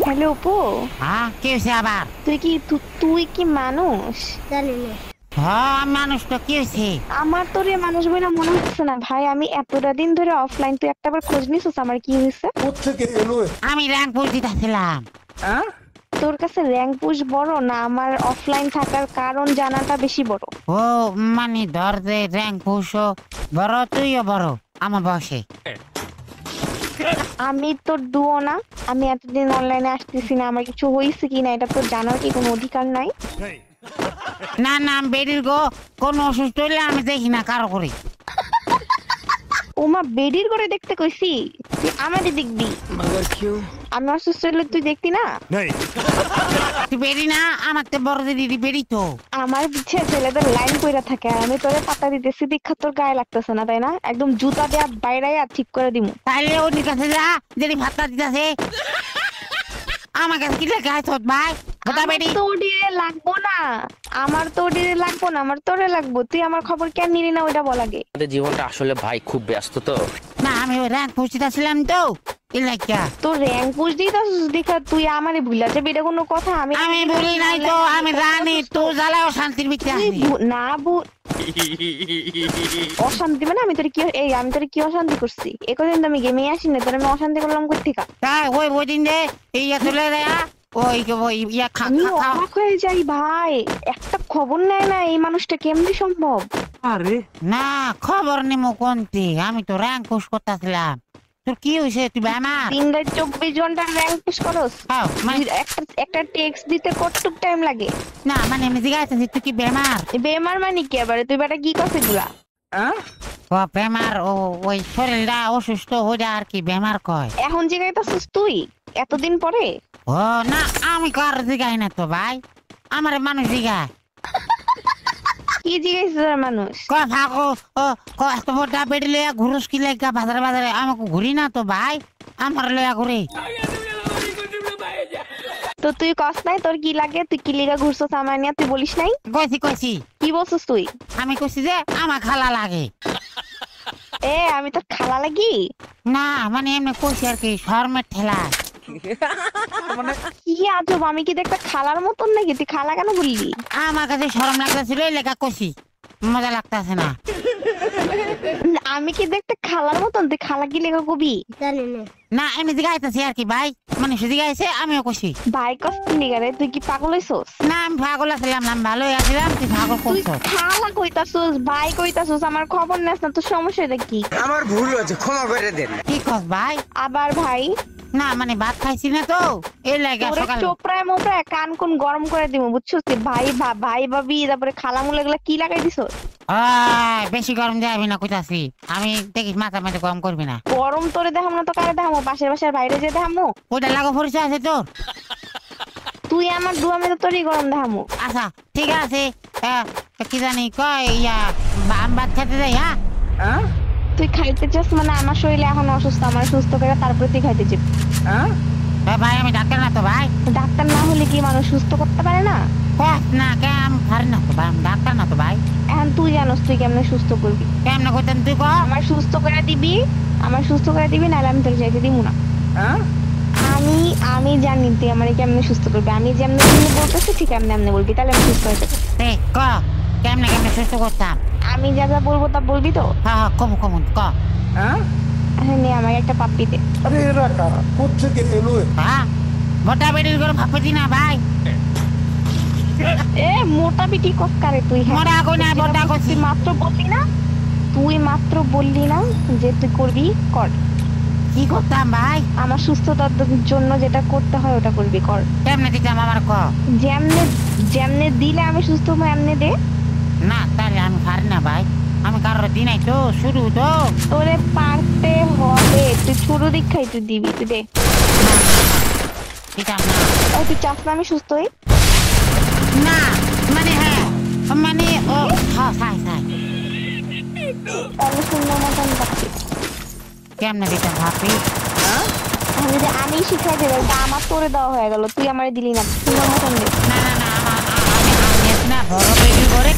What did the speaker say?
Hello Apu. হ্যাঁ কি হয়েছে আবার? তুই কি মানুষ? জানি না। হ্যাঁ মানুষ তো কি হয়েছে? আমার তো রে মানুষ বলে মনে হচ্ছে না ভাই। আমি এতটা দিন ধরে অফলাইন, তুই একটাবার খোঁজ নিছিস আমার কি হয়েছে? আমি র্যাঙ্ক পুশ দিতেছিলাম। তোর কাছে র্যাঙ্ক পুশ বড় না আমার অফলাইন থাকার কারণ জানাটা বেশি বড়? ও মানে ধর যে র্যাঙ্ক পুশও বড়, তুইও বড় আমার বয়সে। আমি তোর দুও না। আমি এতদিন অনলাইনে আসতেছি না, আমার কিছু হয়েছে কিনা এটা তোর জানার কি কোনো অধিকার নাই? না না আমি বেরির গো, কোনো অসুস্থ হইলে আমি দেখি না কারো করে। ওমা বেডির করে দেখতে কইছি, তুই আমাদের দেখবি। আমি অসুস্থ হলে তুই দেখতি না? তুই বেরি না, আমার তো বড় দিদি বেরি তো। আমার পিছে ছেলেদের লাইন কইরা থাকে আর আমি তোরে পাতা দিতেছি দীক্ষা তোর গায়ে লাগতেছে না তাই না? একদম জুতা দেয়া বাইরাইয়া ঠিক করে দিমু। তাইলে ওর কাছে যা, যদি ভাতটা দিতেছে আমার কাছে কি লেখা আছে ভাই? কথা বেরি তো ওডিরে লাগবো না, আমার তো ওডিরে লাগবো না, আমার তোরে লাগবো। তুই আমার খবর কেন নিলি না ওইটা বল আগে। আমাদের জীবনটা আসলে ভাই খুব ব্যস্ত তো। না আমি ওই র্যাঙ্ক পুশ দিতেছিলাম তো এলাকা। তোর র্যাঙ্ক পুশ দিতাছিস দেখা তুই আমারে ভুলা যাবি, এটা কোনো কথা? আমি বলি নাই তো, আমি জানি তো জ্বালাও শান্তির ভিতরে তুই আছি। না অশান্তি মানে আমি তোর কি আমি তোর কি অশান্তি করছি? একদিন তো আমি গেমে আসি না, তোর আমি অশান্তি করলাম কই থেকে? তাই ওই দিন দে ইয়া চলে রে, ওই ইয়া আমি অবাক হয়ে যাই ভাই, একটা খবর নেয় না এই মানুষটা, কেমনি সম্ভব? না খবর নিমো কোনটি, আমি তো র্যাঙ্ক পুশ করতেছিলাম। তোর কি হয়েছে, তুই বেমার? দিন রাত 24 ঘন্টা র্যাঙ্ক পুশ করস? মানে একটা টেক্সট দিতে কতটুক টাইম লাগে? না মানে আমি জিজ্ঞাসা তুই কি বেমার? বেমার মানে কি আবার? তুই বেটা কি করছিস এগুলা? ও বেমার, ও ওই শরীরটা অসুস্থ হয়ে আর কি বেমার কয়। এখন জিগাইতাছিস তুই এতদিন পরে? ও না আমি কার জিগাই না তো ভাই, আমার মানুষ জিগায়। কি জিগাইছিস মানুষ? ভাগো ও এত বড় বেড়ে লইয়া ঘুরুস কি লেগা বাজারে বাজারে? আমাকে ঘুরি না তো ভাই, আমার লইয়া ঘুরি। তো তুই কস নাই তোর কি লাগে? তুই কি লিগা ঘুরছস আমার নিয়ে? তুই বলিস নাই? কইছি কি বলছিস তুই? আমি কইছি যে আমার খালা লাগে। আমি তোর খালা লাগি? না মানে এমনি কইছি আর কি, শর্মের ঠেলা। কি আজব, আমি কি দেখতে খালার মতন নাকি? তুই খালা কেন বললি? আমার কাছে শরম লাগতেছিল এই লেখা কইছি, মজা লাগতেছে না। আমি কি দেখতে খালার মতন? তুই খালা কি লেখা কবি? জানি না। না এমনি জিগাইতেছি আর কি ভাই, মানে জিগাইছে আমিও কইছি। ভাই কস নিগারে, তুই কি পাগল হইছস? না আমি পাগল আছিলাম না, আমি ভালোই আছিলাম, তুই পাগল তুই করছস। খালা কইতাছস, ভাই কইতাছস, আমার খবর নেস না, তোর সমস্যাটা কি? আমার ভুল হয়েছে, ক্ষমা করে দেন। কি কস ভাই? আবার ভাই? না মানে ভাত খাইছি না তো এই লাগা তোরে সকাল। চোপড়ায় মোপড়ায় কান কোন গরম করে দিমু বুঝছস? তুই ভাই ভাই ভাবি তারপরে খালামুলা এগুলা কি লাগাই দিছস? বেশি গরম যাবি না কইতাছি, আমি দেখিস মাথা মাথা গরম করবি না। গরম তোরে দেখাম না তো কারে দেখামো? বাসার বাইরে যে দেখামো? ওইটা লাগো পরিচয় আছে তোর? তুই আমার দুয়া মেয়ে তোরই গরম দেখামো। আচ্ছা ঠিক আছে, কি জানি কয় ইয়া আম ভাত খেতে যাই। হ্যাঁ তুই খাইতে চাস মানে আমার শরীরে এখন অসুস্থ, আমার সুস্থ করে তারপরে তুই খাইতে যাবি? ভাই আমি ডাক্তার না তো ভাই। ডাক্তার না হলে কি মানুষ সুস্থ করতে পারে না? না কে আমি পারি না তো ভাই, আমি ডাক্তার না তো ভাই। এখন তুই জানোস তুই কেমনে সুস্থ করবি? কেমনে করতেন তুই কর? আমার সুস্থ করে দিবি, নাহলে আমি তোর যাইতে দিব না। আমি জানি তুই আমার কেমনে সুস্থ করবি। আমি যেমনি বলতেছি ঠিক এমনি বলবি, তাহলে আমি সুস্থ হয়ে যাবো। ক কেমনে কেমনে সুস্থ করতাম? আমি যা যা বলবো তা বলবি তো? হ্যাঁ কমন ক। হ্যাঁ নে আমার একটা পাপ্পি দে। হ্যাঁ মোটা বেডির করে ভাবছি না ভাই। মোটা বিটি কসকারে তুই? মোটা কই না বড়টা কইছি। তুই মাত্র বললি না যে তুই করবি, কর। কি করতাম ভাই? আমার সুস্থতার জন্য যেটা করতে হয় ওটা করবি, কর। কেমনে দিতাম আমার ক? যেমনে দিলে আমি সুস্থ হবো এমনে দে। না তাহলে আমি পারি না ভাই, আমি কারোর দিন নাই তো, শুরু তো। তোরে পারতে হবে, তুই ছোট দীক্ষাই তুই দিবি, তুই দে। দিতাম না। তুই চাস না আমি সুস্থ হই? না মানে হ্যাঁ মানে ও সাই তাহলে শূন্য মতন পাচ্ছি। কেমনে দিতাম ভাবি? যদি আমি শিখাই দিলাম আমার তোরে দেওয়া হয়ে গেল, তুই আমার দিলি না। শূন্য মতন দে। না না না আমি না বড় বেডি করে